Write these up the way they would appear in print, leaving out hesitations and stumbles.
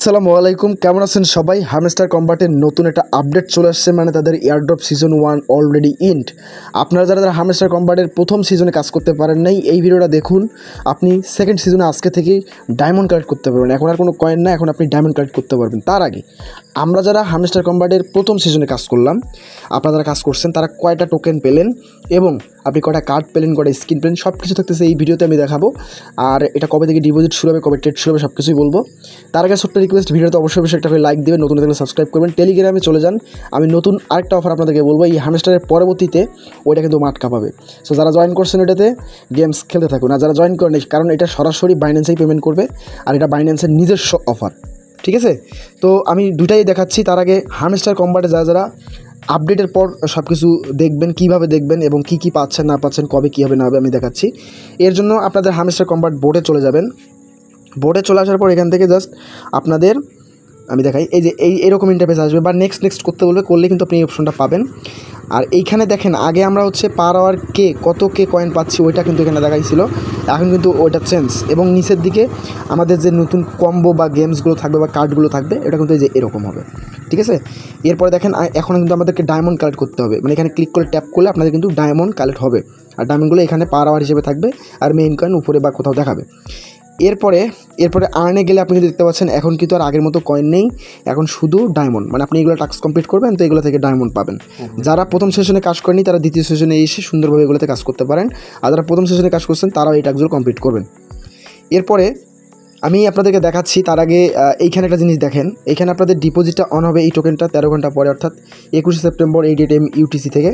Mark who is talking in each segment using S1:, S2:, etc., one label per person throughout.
S1: আসসালামু আলাইকুম, কেমন আছেন সবাই? হ্যামস্টার কম্বাটের নতুন একটা আপডেট চলে আসছে, মানে তাদের এয়ারড্রপ সিজন 1 অলরেডি ইন্ড। আপনারা যারা হ্যামস্টার কম্বাটের প্রথম সিজনে কাজ করতে পারেন নাই, এই ভিডিওটা দেখুন। আপনি সেকেন্ড সিজনে আজকে থেকেই ডায়মন্ড কালেক্ট করতে পারবেন। এখন আর কোনো কয়েন না, এখন আপনি ডায়মন্ড কালেক্ট করতে পারবেন। তার আগে আমরা যারা হ্যামস্টার কম্বাটের প্রথম সিজনে কাজ করলাম, আপনারা যারা কাজ করছেন তারা কয়টা টোকেন পেলেন এবং আপনি কয়টা কার্ড পেলেন, কয়টা স্কিন পেলেন, সব কিছু থাকতেছে এই ভিডিওতে আমি দেখাবো। আর এটা কবে থেকে ডিপোজিট শুরু হবে, কবে ট্রেড শুরু হবে, সব কিছুই বলবো। তার আগে ছোট্ট রিকোয়েস্ট, ভিডিওতে অবশ্যই একটা করে লাইক দেবেন, নতুন থাকলে সাবস্ক্রাইব করবেন, টেলিগ্রামে চলে যান। আমি নতুন আরেকটা অফার আপনাদেরকে বলবো, এই হ্যামস্টারের পরবর্তীতে ওইটা কিন্তু মাঠ কাঁপাবে। সো যারা জয়েন করছেন এটাতে গেমস খেলতে থাকুন, আর যারা জয়েন করেন, কারণ এটা সরাসরি বাইন্যান্সেই পেমেন্ট করবে, আর এটা বাইন্যান্সের নিজস্ব অফার, ঠিক আছে? তো আমি দুটাই দেখাচ্ছি। তার আগে হ্যামস্টার কম্বাটে যারা আপডেটের পর সব কিছু দেখবেন, কীভাবে দেখবেন এবং কী কী পাচ্ছেন না পাচ্ছেন, কবে কী হবে না হবে আমি দেখাচ্ছি। এর জন্য আপনাদের হ্যামস্টার কম্বাট বোর্ডে চলে যাবেন। বোর্ডে চলে আসার পর এখান থেকে জাস্ট আপনাদের আমি দেখাই, এই যে এরকম ইন্টারফেস আসবে, বা নেক্সট করতে বলবে, করলে কিন্তু আপনি এই অপশনটা পাবেন। আর এইখানে দেখেন, আগে আমরা পার আওয়ার কত কয়েন পাচ্ছি ওইটা কিন্তু এখানে দেখাইছিল, এখন কিন্তু ওইটা চেঞ্জ। এবং নিচের দিকে আমাদের যে নতুন কম্বো বা গেমসগুলো থাকবে বা কার্ডগুলো থাকবে, এটা কিন্তু এই যে এরকম হবে, ঠিক আছে? এরপরে দেখেন, এখন কিন্তু আমাদেরকে ডায়মন্ড কালেক্ট করতে হবে, মানে এখানে ক্লিক করে ট্যাপ করলে আপনাদের কিন্তু ডায়মন্ড কালেক্ট হবে, আর ডায়মন্ডগুলো এখানে পার আওয়ার হিসেবে থাকবে, আর মেইন কয়েন উপরে বা কোথাও দেখাবে। এরপরে আর্নে গেলে আপনি দেখতে পাচ্ছেন এখন কিন্তু আর আগের মতো কয়েন নেই, এখন শুধু ডায়মন্ড। মানে আপনি এগুলো টাস্ক কমপ্লিট করবেন তো এগুলো থেকে ডায়মন্ড পাবেন। যারা প্রথম সেশনে কাজ করেনি তারা দ্বিতীয় সেশনে এসে সুন্দরভাবে এগুলোতে কাজ করতে পারেন, আর যারা প্রথম সেশনে কাজ করছেন তারাও এই টাস্কগুলো কমপ্লিট করবেন। এরপরে আমি আপনাদেরকে দেখাচ্ছি। তার আগে এইখানে একটা জিনিস দেখেন, এখানে আপনাদের ডিপোজিটটা অন হবে এই টোকেনটা 13 ঘন্টা পরে, অর্থাৎ 21 সেপ্টেম্বর 8 AM UTC থেকে।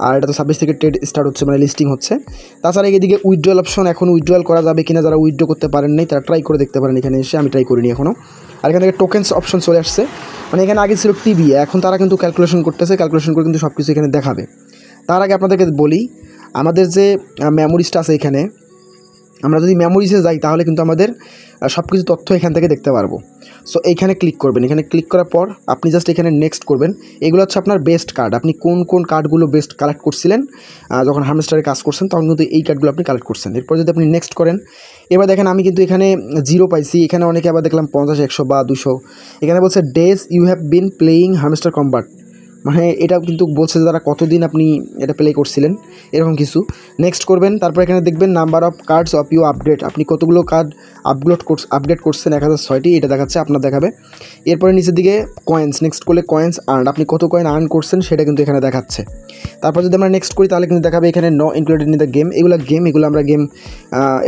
S1: আর এটা তো 26 থেকে ট্রেড স্টার্ট হচ্ছে, মানে লিস্টিং হচ্ছে। তাছাড়া এদিকে উইথড্রল অপশন, এখন উইথড্রল করা যাবে কিনা, যারা উইথড্র করতে পারেন নাই তারা ট্রাই করে দেখতে পারেন এখানে এসে। আমি ট্রাই করিনি এখনও। আর এখান থেকে টোকেন্স অপশন চলে আসছে, মানে এখানে আগে ছিল টিভি, এখন তারা কিন্তু ক্যালকুলেশন করতেছে, ক্যালকুলেশন করে কিন্তু সব কিছু এখানে দেখাবে। তার আগে আপনাদেরকে বলি, আমাদের যে মেমোরিজটা আছে এখানে, আমরা যদি মেমোরিজে যাই তাহলে কিন্তু আমাদের সব কিছু তথ্য এখান থেকে দেখতে পারবো। সো এইখানে ক্লিক করবেন, এখানে ক্লিক করার পর আপনি জাস্ট এখানে নেক্সট করবেন। এগুলো হচ্ছে আপনার বেস্ট কার্ড, আপনি কোন কার্ডগুলো বেস্ট কালেক্ট করছিলেন যখন হ্যামস্টারে কাজ করছেন, তখন কিন্তু এই কার্ডগুলো আপনি কালেক্ট করছেন। এরপর যদি আপনি নেক্সট করেন, এবার দেখেন আমি কিন্তু এখানে 0 পাইছি, এখানে অনেকে আবার দেখলাম 50, 100 বা 200। এখানে বলছে does you have been playing Hamster Kombat, মানে এটা কিন্তু বলছে যারা কতদিন আপনি এটা প্লে করছিলেন, এরকম কিছু। নেক্সট করবেন, তারপর এখানে দেখবেন number of cards of you update, আপনি কতগুলো কার্ড আপডেট করছেন, 1006টি এটা দেখাচ্ছে, আপনার দেখাবে। এরপরে নিচের দিকে কয়েন্স, নেক্সট করলে কয়েন্স আর্ন, আপনি কত কয়েন আর্ন করছেন সেটা কিন্তু এখানে দেখাচ্ছে। তারপর যদি আমরা নেক্সট করি তাহলে কিন্তু দেখাবে এখানে no included in the game, এগুলো আমরা গেম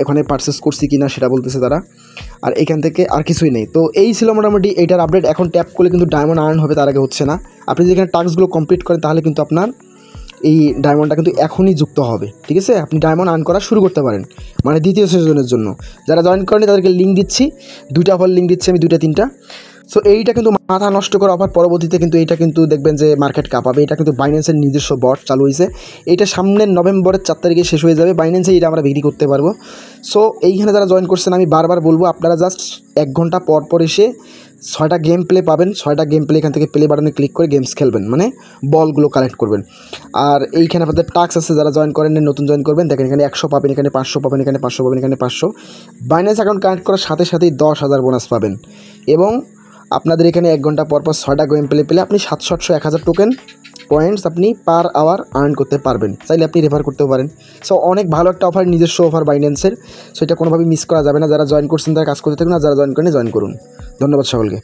S1: এখানে পারচেস করছি কিনা সেটা বলতেছে তারা। আর এখান থেকে আর কিছুই নেই। তো এই ছিল মোটামুটি এইটার আপডেট। এখন ট্যাপ করলে কিন্তু ডায়মন্ড আর্ন হবে, তার আগে হচ্ছে না। আপনি যদি এখানে টাস্কগুলো কমপ্লিট করেন তাহলে কিন্তু আপনার এই ডায়মন্ডটা কিন্তু এখনই যুক্ত হবে, ঠিক আছে? আপনি ডায়মন্ড আর্ন করা শুরু করতে পারেন, মানে দ্বিতীয় সিজনের জন্য। যারা জয়েন করেনি তাদেরকে লিঙ্ক দিচ্ছি, 2টা অফার লিঙ্ক দিচ্ছি আমি, 2টা 3টা। সো এইটা কিন্তু মাথা নষ্ট করা অফার। পরবর্তীতে কিন্তু এইটা কিন্তু দেখবেন যে মার্কেট কাঁপাবে। এটা কিন্তু বাইন্যান্সের নিজস্ব বট চালু হয়েছে, এইটা সামনের নভেম্বরের 4 তারিখে শেষ হয়ে যাবে। বাইন্যান্সে এটা আমরা বিক্রি করতে পারবো। সো এইখানে যারা জয়েন করছেন আমি বারবার বলবো, আপনারা জাস্ট 1 ঘন্টা পর এসে 6টা গেম প্লে পাবেন। 6টা গেম প্লে এখান থেকে প্লে বাটনে ক্লিক করে গেমস খেলবেন, মানে বলগুলো কালেক্ট করবেন। আর এইখানে আপনাদের টাস্ক আছে, যারা জয়েন করেন নতুন জয়েন করবেন, দেখেন এখানে 100 পাবেন, এখানে 500 পাবেন, এখানে 500 পাবেন, এখানে 500। বাইন্যান্স অ্যাকাউন্ট কানেক্ট করার সাথে সাথেই 10,000 বোনাস পাবেন। এবং আপনাদের এখানে 1 ঘন্টা পর 6টা গেম প্লে আপনি 700, 1000 টোকেন পয়েন্টস আপনি পার আওয়ার আর্ন করতে পারবেন। চাইলে আপনি রেফার করতেও পারেন। সো অনেক ভালো একটা অফার, নিজস্ব অফার বাইন্যান্সের। সো এটা কোনোভাবেই মিস করা যাবে না। যারা জয়েন করছেন তারা কাজ করতে থাকুন, আর যারা জয়েন করেন জয়েন করুন। ধন্যবাদ সকলকে।